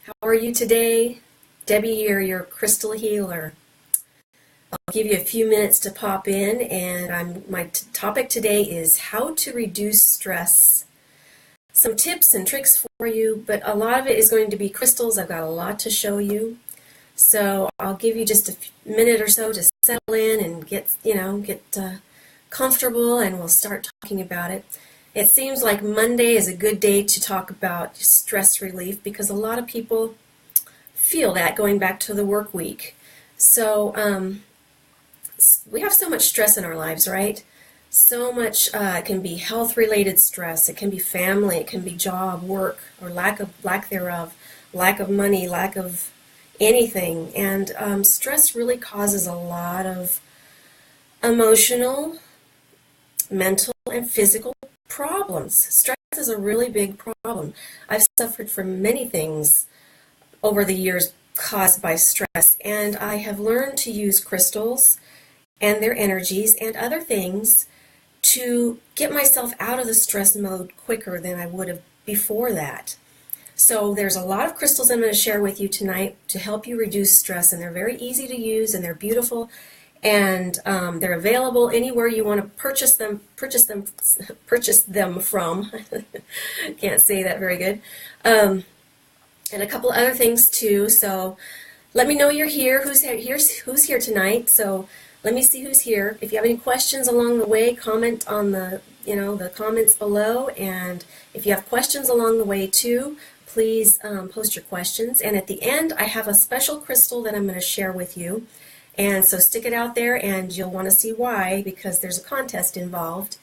How are you today? Debbie here, your crystal healer. I'll give you a few minutes to pop in, and my topic today is how to reduce stress. Some tips and tricks for you, but a lot of it is going to be crystals. I've got a lot to show you. So I'll give you just a minute or so to settle in and get comfortable, and we'll start talking about it. It seems like Monday is a good day to talk about stress relief because a lot of people feel that going back to the work week. So we have so much stress in our lives, right? So much. It can be health-related stress. It can be family. It can be job, work, or lack thereof, lack of money, lack of anything. And stress really causes a lot of emotional, mental, and physical problems. Stress is a really big problem. I've suffered from many things over the years caused by stress, and I have learned to use crystals and their energies and other things to get myself out of the stress mode quicker than I would have before that. So there's a lot of crystals I'm going to share with you tonight to help you reduce stress, and they're very easy to use, and they're beautiful, and they're available anywhere you want to purchase them from. Can't say that very good. And a couple other things too. So let me know you're here. Who's here tonight? So let me see who's here. If you have any questions along the way, comment on the comments below. And if you have questions along the way too, please post your questions. And at the end, I have a special crystal that I'm going to share with you. And so stick it out there, and you'll want to see why, because there's a contest involved.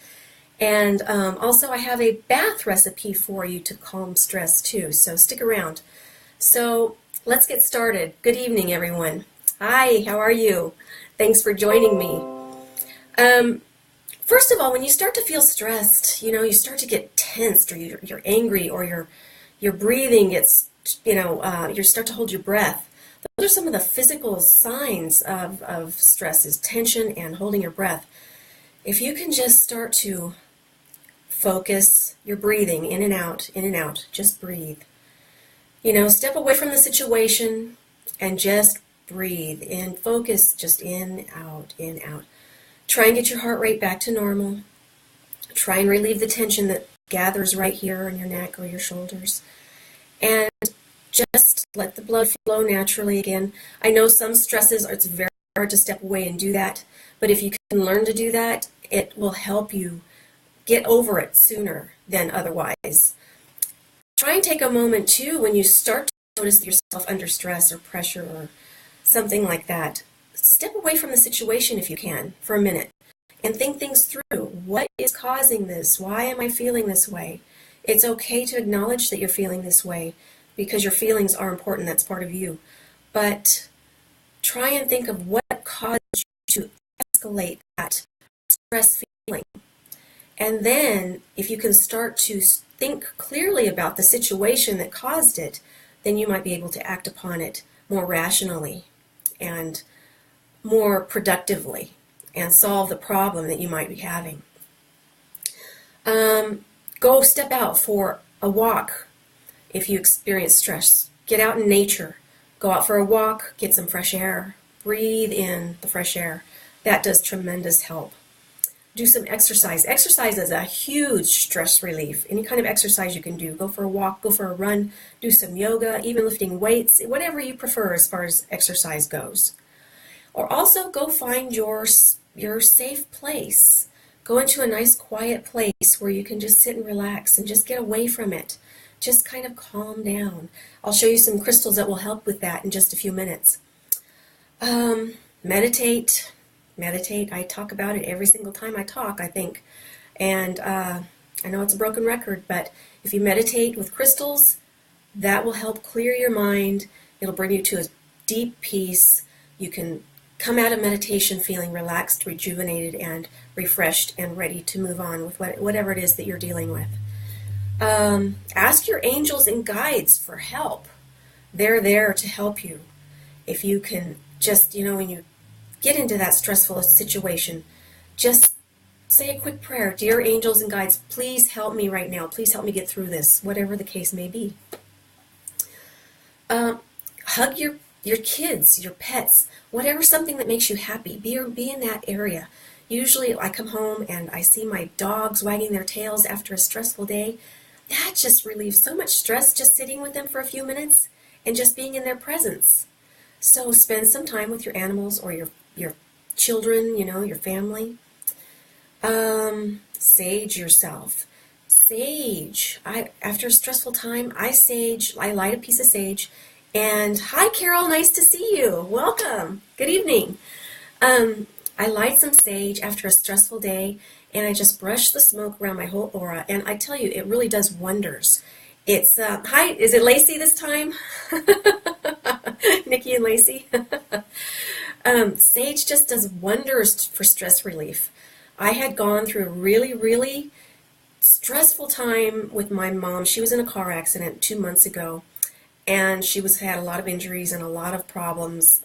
And also I have a bath recipe for you to calm stress too, so stick around. So let's get started. Good evening, everyone. Hi, how are you? Thanks for joining me. First of all, when you start to feel stressed, you start to get tensed, or you're angry, or your breathing gets, you start to hold your breath. Those are some of the physical signs of stress, is tension and holding your breath. If you can just start to focus your breathing in and out, just breathe. Step away from the situation and just breathe and focus just in, out, in, out. Try and get your heart rate back to normal. Try and relieve the tension that gathers right here in your neck or your shoulders. And just let the blood flow naturally again. I know some stresses, it's very hard to step away and do that, but if you can learn to do that, it will help you get over it sooner than otherwise. Try and take a moment too when you start to notice yourself under stress or pressure or something like that. Step away from the situation if you can for a minute and think things through. What is causing this? Why am I feeling this way? It's okay to acknowledge that you're feeling this way, because your feelings are important. That's part of you. But try and think of what caused you to escalate that stress feeling. And then if you can start to think clearly about the situation that caused it, then you might be able to act upon it more rationally and more productively and solve the problem that you might be having. Go step out for a walk. If you experience stress, get out in nature. Go out for a walk, get some fresh air, breathe in the fresh air. That does tremendous help. Do some exercise. Exercise is a huge stress relief. Any kind of exercise you can do. Go for a walk, go for a run, do some yoga, even lifting weights, whatever you prefer as far as exercise goes. Or also go find your safe place. Go into a nice quiet place where you can just sit and relax and just get away from it. Just kind of calm down. I'll show you some crystals that will help with that in just a few minutes. Meditate. I talk about it every single time I talk, I think. And I know it's a broken record, but if you meditate with crystals, that will help clear your mind. It'll bring you to a deep peace. You can come out of meditation feeling relaxed, rejuvenated, and refreshed, and ready to move on with whatever it is that you're dealing with. Ask your angels and guides for help. They're there to help you. If you can just, when you get into that stressful situation, just say a quick prayer. Dear angels and guides, please help me right now. Please help me get through this, whatever the case may be. hug your kids, your pets, whatever, something that makes you happy. Be in that area. Usually I come home and I see my dogs wagging their tails after a stressful day. That just relieves so much stress, just sitting with them for a few minutes and just being in their presence. So spend some time with your animals or your children, your family. Sage yourself. Sage. After a stressful time, I light a piece of sage. And hi, Carol, nice to see you. Welcome. Good evening. I light some sage after a stressful day, and I just brush the smoke around my whole aura. And I tell you, it really does wonders. It's, hi, is it Lacey this time? Nikki and Lacey. Sage just does wonders for stress relief. I had gone through a really, really stressful time with my mom. She was in a car accident 2 months ago, and she had a lot of injuries and a lot of problems.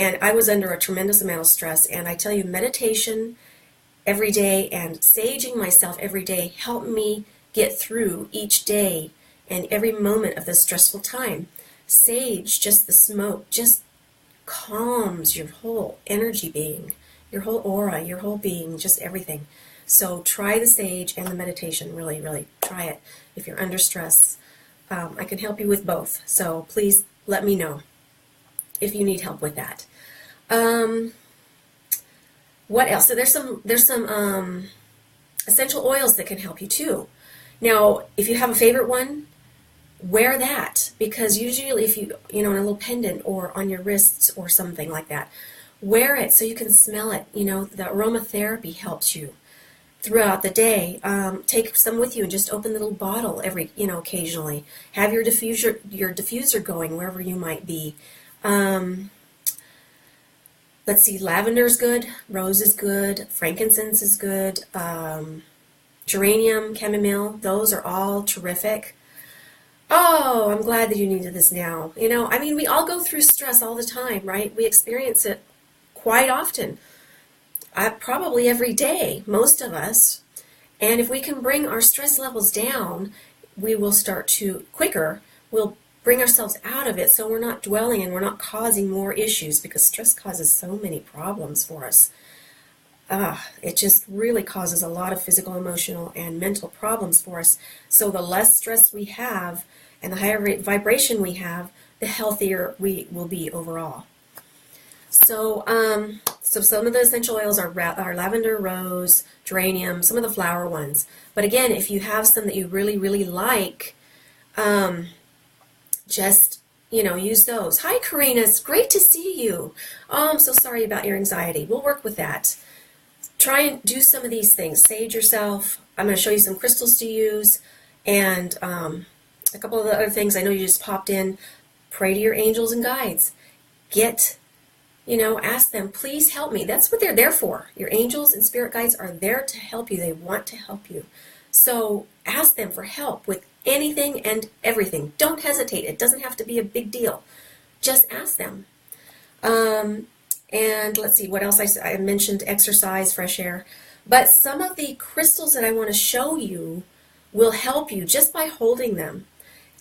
And I was under a tremendous amount of stress. And I tell you, meditation every day and saging myself every day helped me get through each day and every moment of this stressful time. Sage, just the smoke, just calms your whole energy being, your whole aura, your whole being, just everything. So try the sage and the meditation. Really, really try it if you're under stress. I can help you with both. So please let me know if you need help with that. What else? So there's some essential oils that can help you too. Now, if you have a favorite one, wear that, because usually if you in a little pendant or on your wrists or something like that, wear it so you can smell it. The aromatherapy helps you throughout the day. Take some with you and just open the little bottle occasionally. Have your diffuser going wherever you might be. Let's see, lavender is good, rose is good, frankincense is good, geranium, chamomile, those are all terrific. Oh, I'm glad that you needed this now. We all go through stress all the time, right? We experience it quite often. Probably every day, most of us. And if we can bring our stress levels down, we will start to we'll bring ourselves out of it, so we're not dwelling and we're not causing more issues, because stress causes so many problems for us. It just really causes a lot of physical, emotional, and mental problems for us. So the less stress we have and the higher vibration we have, the healthier we will be overall. So, some of the essential oils are lavender, rose, geranium, some of the flower ones. But again, if you have some that you really, really like, just, use those. Hi, Karina. It's great to see you. Oh, I'm so sorry about your anxiety. We'll work with that. Try and do some of these things. Sage yourself. I'm going to show you some crystals to use, and a couple of the other things. I know you just popped in. Pray to your angels and guides. Ask them, please help me. That's what they're there for. Your angels and spirit guides are there to help you. They want to help you. So ask them for help with anything and everything. Don't hesitate. It doesn't have to be a big deal. Just ask them. And let's see, what else I mentioned, exercise, fresh air. But some of the crystals that I want to show you will help you just by holding them.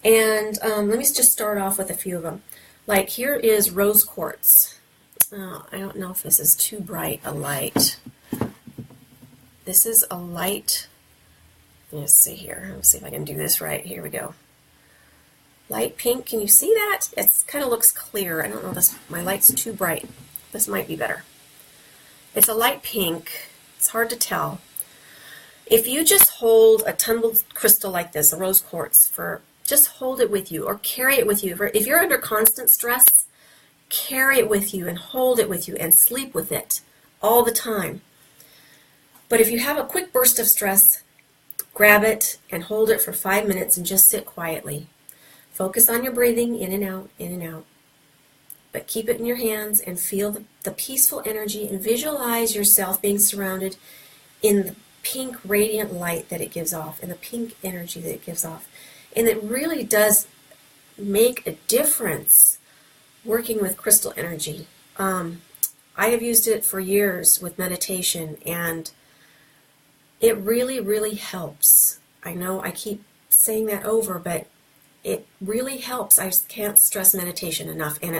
And let me just start off with a few of them. Like here is rose quartz. I don't know if this is too bright a light. This is a light. Let's see here. Let's see if I can do this right. Here we go. Light pink. Can you see that? It kind of looks clear. I don't know. My light's too bright. This might be better. It's a light pink. It's hard to tell. If you just hold a tumbled crystal like this, a rose quartz, just hold it with you or carry it with you. If you're under constant stress, carry it with you and hold it with you and sleep with it all the time. But if you have a quick burst of stress, grab it and hold it for 5 minutes and just sit quietly. Focus on your breathing in and out, in and out. But keep it in your hands and feel the peaceful energy and visualize yourself being surrounded in the pink radiant light that it gives off and the pink energy that it gives off. And it really does make a difference working with crystal energy. I have used it for years with meditation, and it really, really helps. I know I keep saying that over, but it really helps. I just can't stress meditation enough, and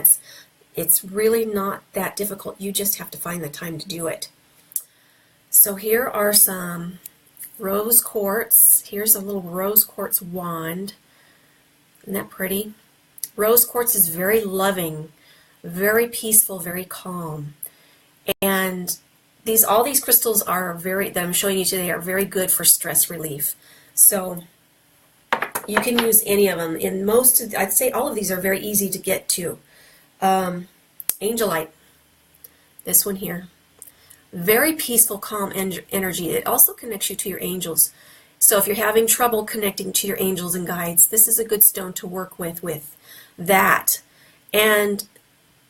it's really not that difficult. You just have to find the time to do it. So here are some rose quartz. Here's a little rose quartz wand. Isn't that pretty? Rose quartz is very loving, very peaceful, very calm. And all these crystals are that I'm showing you today are very good for stress relief. So you can use any of them. I'd say all of these are very easy to get to. Angelite, this one here. Very peaceful, calm energy. It also connects you to your angels. So if you're having trouble connecting to your angels and guides, this is a good stone to work with that. And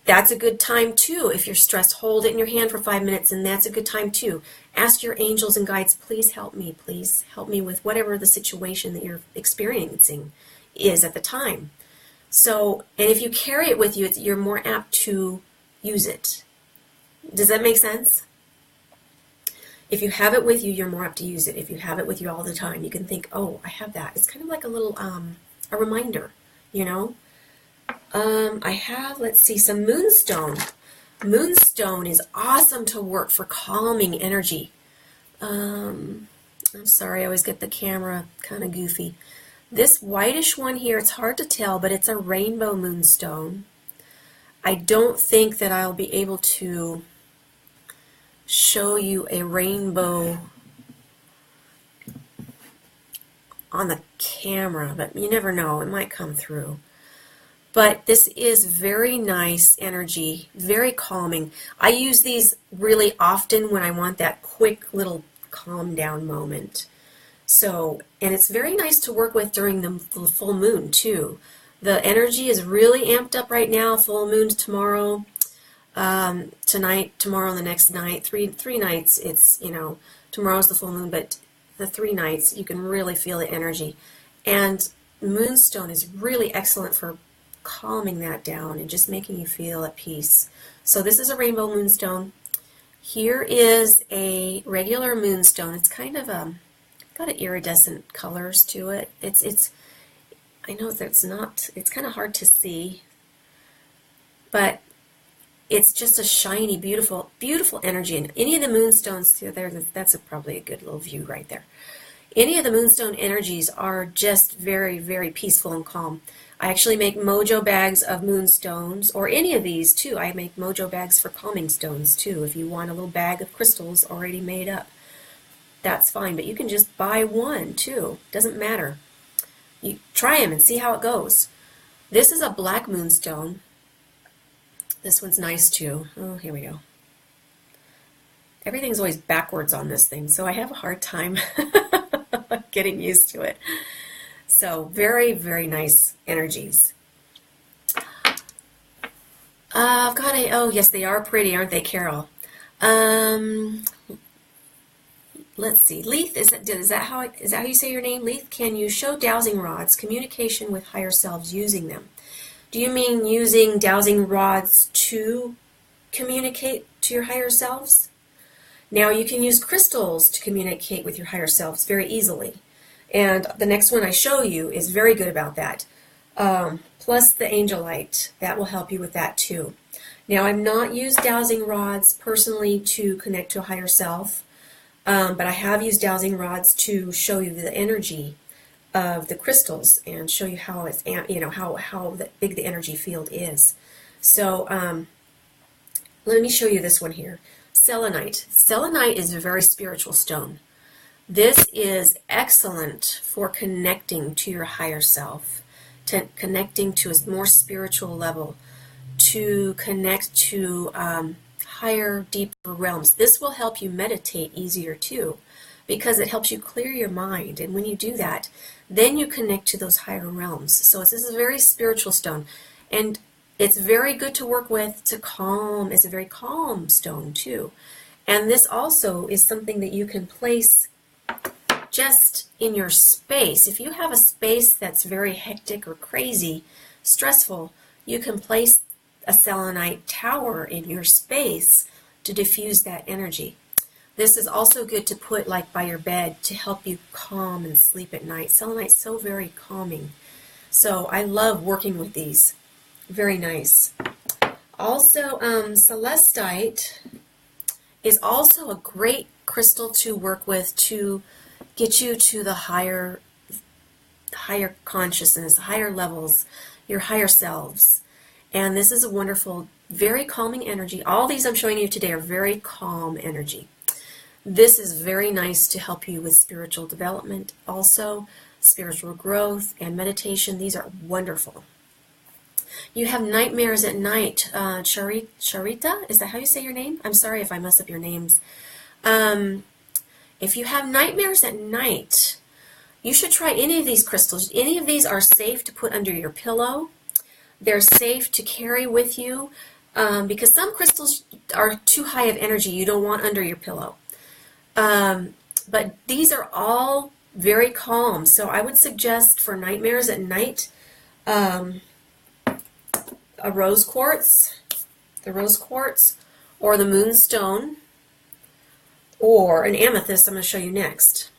that's a good time too. If you're stressed, hold it in your hand for 5 minutes, and that's a good time too. Ask your angels and guides, please help me. Please help me with whatever the situation that you're experiencing is at the time. So, and if you carry it with you, you're more apt to use it. Does that make sense? If you have it with you, you're more apt to use it. If you have it with you all the time, you can think, oh, I have that. It's kind of like a little, a reminder, you know? I have, let's see, some moonstone. Moonstone is awesome to work for calming energy. I'm sorry, I always get the camera kind of goofy. This whitish one here, it's hard to tell, but it's a rainbow moonstone. I don't think that I'll be able to show you a rainbow on the camera, but you never know, it might come through. But this is very nice energy, very calming. I use these really often when I want that quick little calm down moment. So, and it's very nice to work with during the full moon too. The energy is really amped up right now. Full moon tomorrow, tonight, tomorrow, and the next night. Three nights. It's, you know, tomorrow's the full moon, but the 3 nights you can really feel the energy. And moonstone is really excellent for calming that down and just making you feel at peace. So this is a rainbow moonstone. Here is a regular moonstone. It's kind of got an iridescent colors to it. It's I know that it's kind of hard to see, but it's just a shiny, beautiful, beautiful energy. And any of the moonstones there, that's probably a good little view right there. Any of the moonstone energies are just very, very peaceful and calm. I actually make mojo bags of moonstones, or any of these too. I make mojo bags for calming stones too. If you want a little bag of crystals already made up, that's fine. But you can just buy one too. Doesn't matter. You try them and see how it goes. This is a black moonstone. This one's nice too. Oh, here we go. Everything's always backwards on this thing, so I have a hard time getting used to it. So very, very nice energies. I've got oh yes, they are pretty, aren't they, Carol? Let's see, Leith, is that how you say your name, Leith? Can you show dowsing rods, communication with higher selves using them? Do you mean using dowsing rods to communicate to your higher selves? Now you can use crystals to communicate with your higher selves very easily. And the next one I show you is very good about that. Plus the angelite, that will help you with that too. Now I've not used dowsing rods personally to connect to a higher self, but I have used dowsing rods to show you the energy of the crystals and show you how it's, you know, how big the energy field is. So let me show you this one here. Selenite. Selenite is a very spiritual stone. This is excellent for connecting to your higher self, to connecting to a more spiritual level, to connect to higher, deeper realms. This will help you meditate easier too, because it helps you clear your mind. And when you do that, then you connect to those higher realms. So this is a very spiritual stone. And it's very good to work with to calm. It's a very calm stone too. And this also is something that you can place just in your space. If you have a space that's very hectic or crazy, stressful, you can place a selenite tower in your space to diffuse that energy. This is also good to put like by your bed to help you calm and sleep at night. Selenite's so very calming. So I love working with these. Very nice. Also, celestite is also a great crystal to work with to get you to the higher consciousness, higher levels, your higher selves. And this is a wonderful, very calming energy. All these I'm showing you today are very calm energy. This is very nice to help you with spiritual development, also spiritual growth and meditation. These are wonderful. You have nightmares at night. Charita, is that how you say your name? I'm sorry if I mess up your names. If you have nightmares at night, you should try any of these crystals. Any of these are safe to put under your pillow. They're safe to carry with you because some crystals are too high of energy you don't want under your pillow. But these are all very calm. So I would suggest for nightmares at night, a rose quartz, the rose quartz, or the moonstone, or an amethyst I'm going to show you next.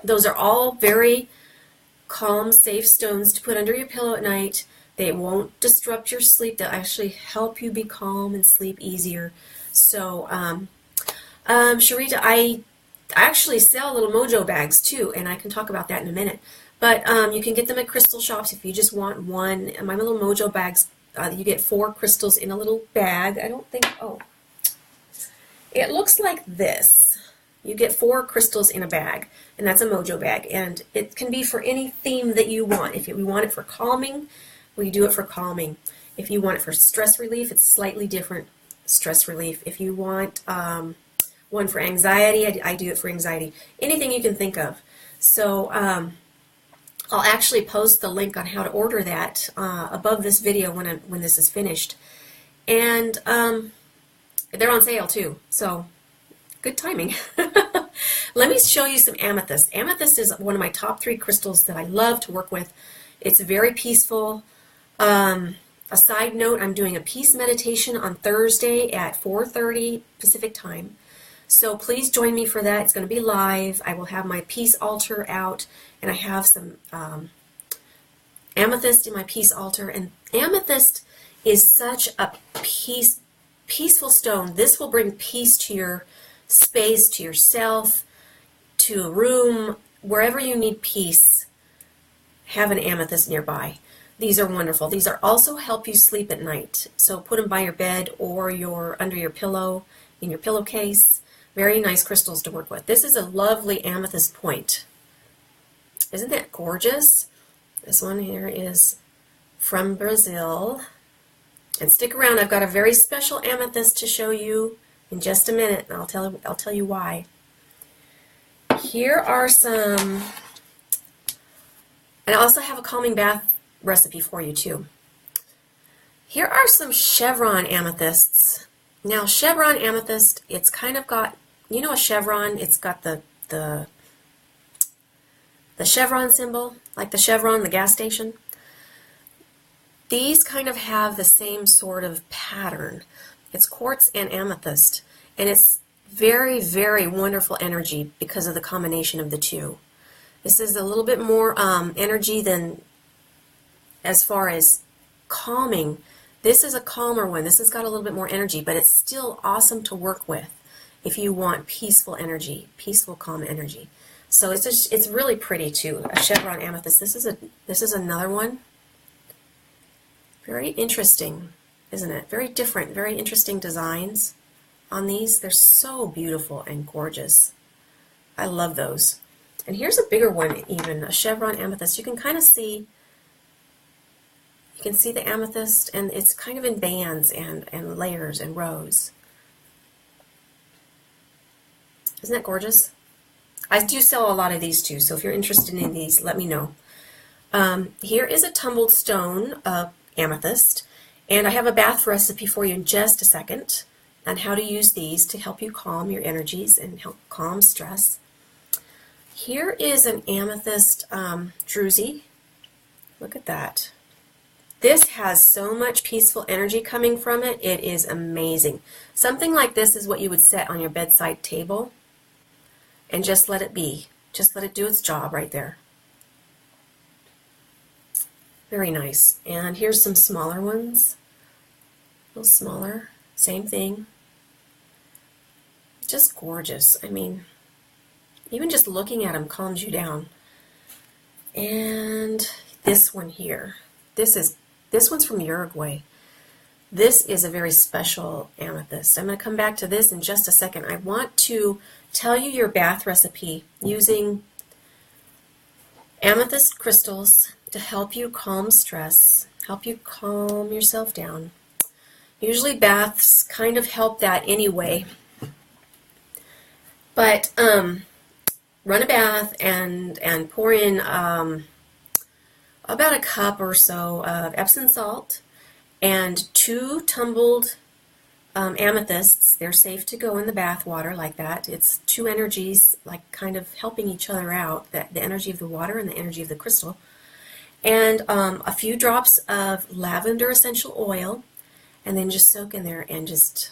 Those are all very calm, safe stones to put under your pillow at night. They won't disrupt your sleep. They'll actually help you be calm and sleep easier. So, Sharita, I actually sell little mojo bags too, and I can talk about that in a minute. But you can get them at crystal shops if you just want one. My little mojo bags, you get 4 crystals in a little bag. I don't think, oh, it looks like this. You get 4 crystals in a bag, and that's a mojo bag. And it can be for any theme that you want. If you want it for calming, we do it for calming. If you want it for stress relief, it's slightly different stress relief. If you want one for anxiety, I do it for anxiety. Anything you can think of. So I'll actually post the link on how to order that above this video when this is finished. And they're on sale too, so good timing. Let me show you some amethyst. Amethyst is one of my top 3 crystals that I love to work with. It's very peaceful. A side note, I'm doing a peace meditation on Thursday at 4:30 Pacific time. So please join me for that. It's going to be live. I will have my peace altar out, and I have some amethyst in my peace altar. And amethyst is such a peaceful stone. This will bring peace to your space, to yourself, to a room, wherever you need peace. Have an amethyst nearby. These are wonderful. These are also help you sleep at night. So put them by your bed or under your pillow, in your pillowcase. Very nice crystals to work with. This is a lovely amethyst point. Isn't that gorgeous? This one here is from Brazil. And stick around. I've got a very special amethyst to show you in just a minute, and I'll tell you why. Here are some, and I also have a calming bath recipe for you too. Here are some chevron amethysts. Now, chevron amethyst, it's kind of got, you know, a chevron. It's got the chevron symbol, like the Chevron, the gas station. These kind of have the same sort of pattern. It's quartz and amethyst, and it's very, very wonderful energy because of the combination of the two. This is a little bit more energy than as far as calming. This is a calmer one. This has got a little bit more energy, but it's still awesome to work with if you want peaceful energy, peaceful, calm energy. So it's really pretty too. A chevron amethyst. This is another one. Very interesting, isn't it? Very different, very interesting designs on these. They're so beautiful and gorgeous. I love those. And here's a bigger one even, a chevron amethyst. You can kind of see, you can see the amethyst, and it's kind of in bands and layers and rows. Isn't that gorgeous? I do sell a lot of these too, so if you're interested in these, let me know. Here is a tumbled stone amethyst, and I have a bath recipe for you in just a second on how to use these to help you calm your energies and help calm stress. Here is an amethyst druzy. Look at that. This has so much peaceful energy coming from it. It is amazing. Something like this is what you would set on your bedside table and just let it be. Just let it do its job right there. Very nice. And here's some smaller ones. A little smaller. Same thing. Just gorgeous. I mean, even just looking at them calms you down. And this one here. This one's from Uruguay. This is a very special amethyst. I'm going to come back to this in just a second. I want to tell you your bath recipe using amethyst crystals to help you calm stress, help you calm yourself down. Usually baths kind of help that anyway. But run a bath and pour in about a cup or so of Epsom salt and 2 tumbled amethysts. They're safe to go in the bath water like that. It's 2 energies like kind of helping each other out, the energy of the water and the energy of the crystal. And a few drops of lavender essential oil, and then just soak in there and just,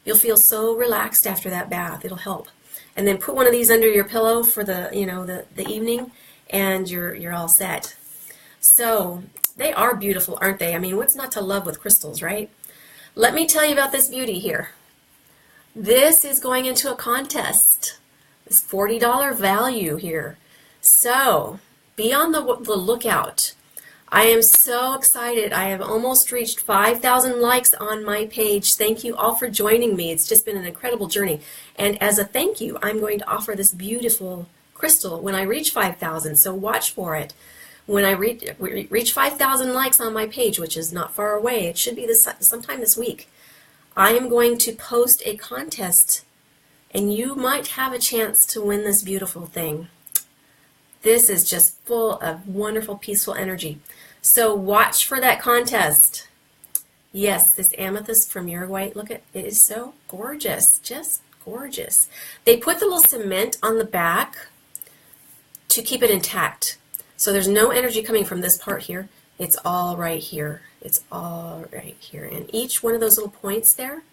you'll feel so relaxed after that bath. It'll help. And then put one of these under your pillow for the evening, and you're all set. So they are beautiful, aren't they? I mean, what's not to love with crystals, right? Let me tell you about this beauty here. This is going into a contest. This $40 value here. So be on the lookout. I am so excited. I have almost reached 5,000 likes on my page. Thank you all for joining me. It's just been an incredible journey. And as a thank you, I'm going to offer this beautiful crystal when I reach 5,000. So watch for it. When I reach 5,000 likes on my page, which is not far away, it should be sometime this week, I am going to post a contest, and you might have a chance to win this beautiful thing. This is just full of wonderful, peaceful energy. So watch for that contest. Yes, this amethyst from Uruguay, look at it, is so gorgeous, just gorgeous. They put the little cement on the back to keep it intact. So there's no energy coming from this part here. It's all right here. It's all right here. And each one of those little points there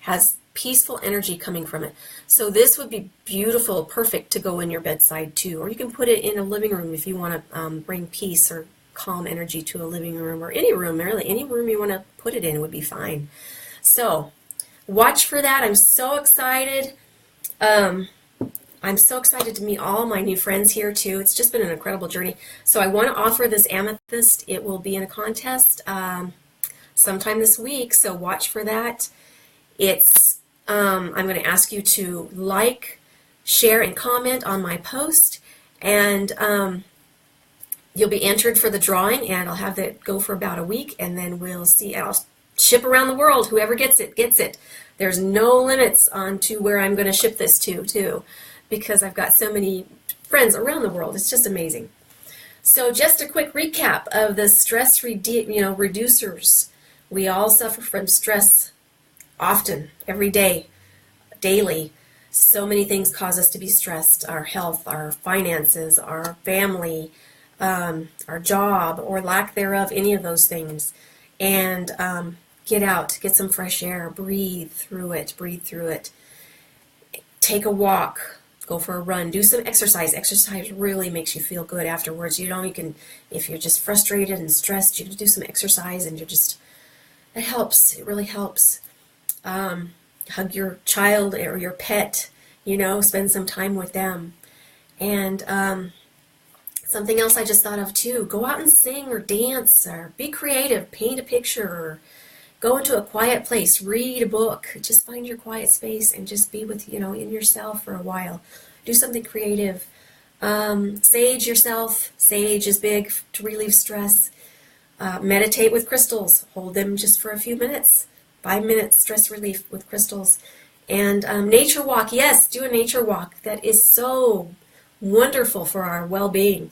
has peaceful energy coming from it. So this would be beautiful, perfect to go in your bedside too. Or you can put it in a living room if you want to bring peace or calm energy to a living room, or any room, really. Any room you want to put it in would be fine. So watch for that. I'm so excited. I'm so excited to meet all my new friends here too. It's just been an incredible journey. So I want to offer this amethyst. It will be in a contest sometime this week, so watch for that. It's I'm going to ask you to like, share, and comment on my post, and you'll be entered for the drawing, and I'll have that go for about a week, and then we'll see. I'll ship around the world. Whoever gets it, gets it. There's no limits on to where I'm going to ship this to, too, because I've got so many friends around the world. It's just amazing. So just a quick recap of the stress reducers. We all suffer from stress often, every day, daily. So many things cause us to be stressed: our health, our finances, our family, our job, or lack thereof, any of those things. And get out, get some fresh air, breathe through it, take a walk, go for a run, do some exercise. Exercise really makes you feel good afterwards. You can, if you're just frustrated and stressed, you can do some exercise, and it helps. It really helps. Hug your child or your pet, spend some time with them. And something else I just thought of too, go out and sing or dance or be creative, paint a picture, or go into a quiet place, read a book. Just find your quiet space and just be with, in yourself for a while. Do something creative. Sage yourself. Sage is big to relieve stress. Meditate with crystals. Hold them just for a few minutes. 5 minutes stress relief with crystals. And nature walk. Yes, do a nature walk. That is so wonderful for our well-being.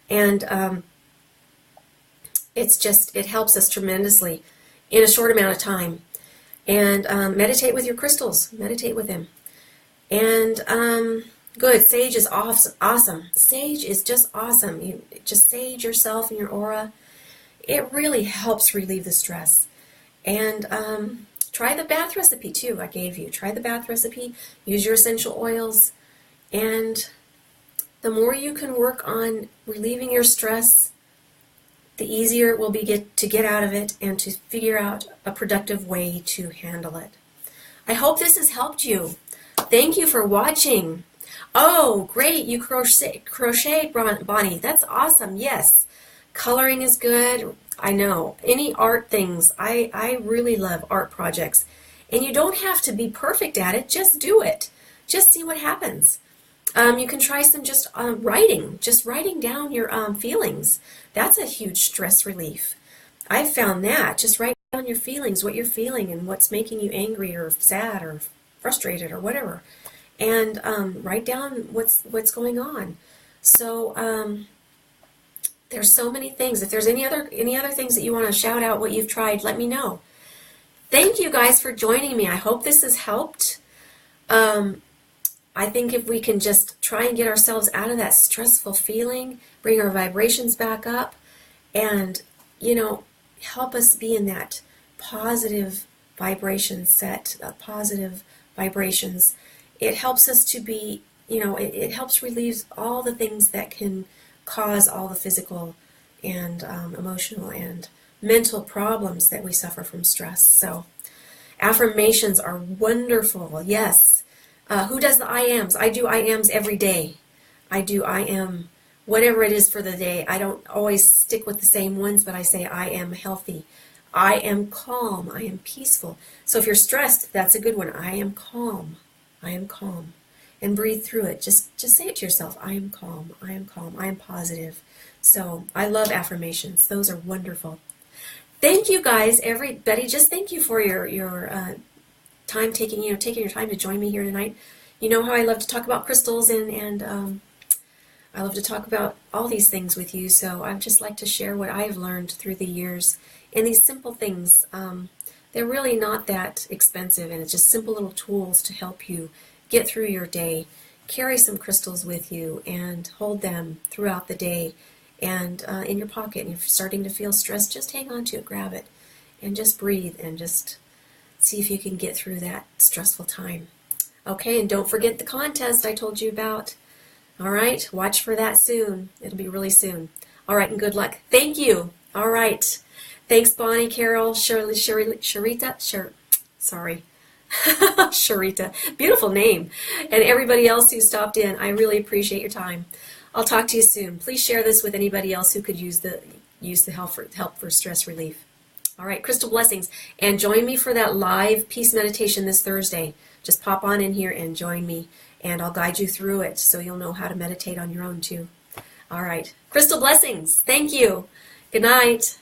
And it helps us tremendously in a short amount of time. And meditate with your crystals. Meditate with them. And good. Sage is awesome. Sage is just awesome. You just sage yourself and your aura. It really helps relieve the stress. And try the bath recipe too I gave you. Try the bath recipe. Use your essential oils. And the more you can work on relieving your stress, the easier it will be to get out of it and to figure out a productive way to handle it. I hope this has helped you. Thank you for watching. Oh, great, you crochet, Bonnie. That's awesome, yes. Coloring is good, I know. Any art things, I really love art projects. And you don't have to be perfect at it, just do it. Just see what happens. You can try some just writing down your feelings. That's a huge stress relief. I've found that. Just write down your feelings, what you're feeling and what's making you angry or sad or frustrated or whatever. And write down what's going on. So there's so many things. If there's any other things that you want to shout out what you've tried, let me know. Thank you guys for joining me. I hope this has helped. I think if we can just try and get ourselves out of that stressful feeling, bring our vibrations back up, and, help us be in that positive vibration set, positive vibrations, it helps us to be, it helps relieve all the things that can cause all the physical and emotional and mental problems that we suffer from stress. So affirmations are wonderful, yes. Who does the I ams? I do I ams every day. I do I am whatever it is for the day. I don't always stick with the same ones, but I say I am healthy. I am calm. I am peaceful. So if you're stressed, that's a good one. I am calm. I am calm. And breathe through it. Just say it to yourself. I am calm. I am calm. I am positive. So I love affirmations. Those are wonderful. Thank you guys, everybody. Just thank you for your time taking your time to join me here tonight. You know how I love to talk about crystals and I love to talk about all these things with you. So I'd just like to share what I've learned through the years and these simple things. They're really not that expensive, and it's just simple little tools to help you get through your day. Carry some crystals with you and hold them throughout the day and in your pocket. And if you're starting to feel stressed, just hang on to it, grab it, and just breathe and just see if you can get through that stressful time. Okay, and don't forget the contest I told you about. All right, watch for that soon. It'll be really soon. All right, and good luck. Thank you. All right. Thanks, Bonnie, Carol, Shirley, Sharita, sorry. Sharita. Beautiful name. And everybody else who stopped in, I really appreciate your time. I'll talk to you soon. Please share this with anybody else who could use the help for stress relief. All right, crystal blessings. And join me for that live peace meditation this Thursday. Just pop on in here and join me, and I'll guide you through it so you'll know how to meditate on your own too. All right, crystal blessings. Thank you. Good night.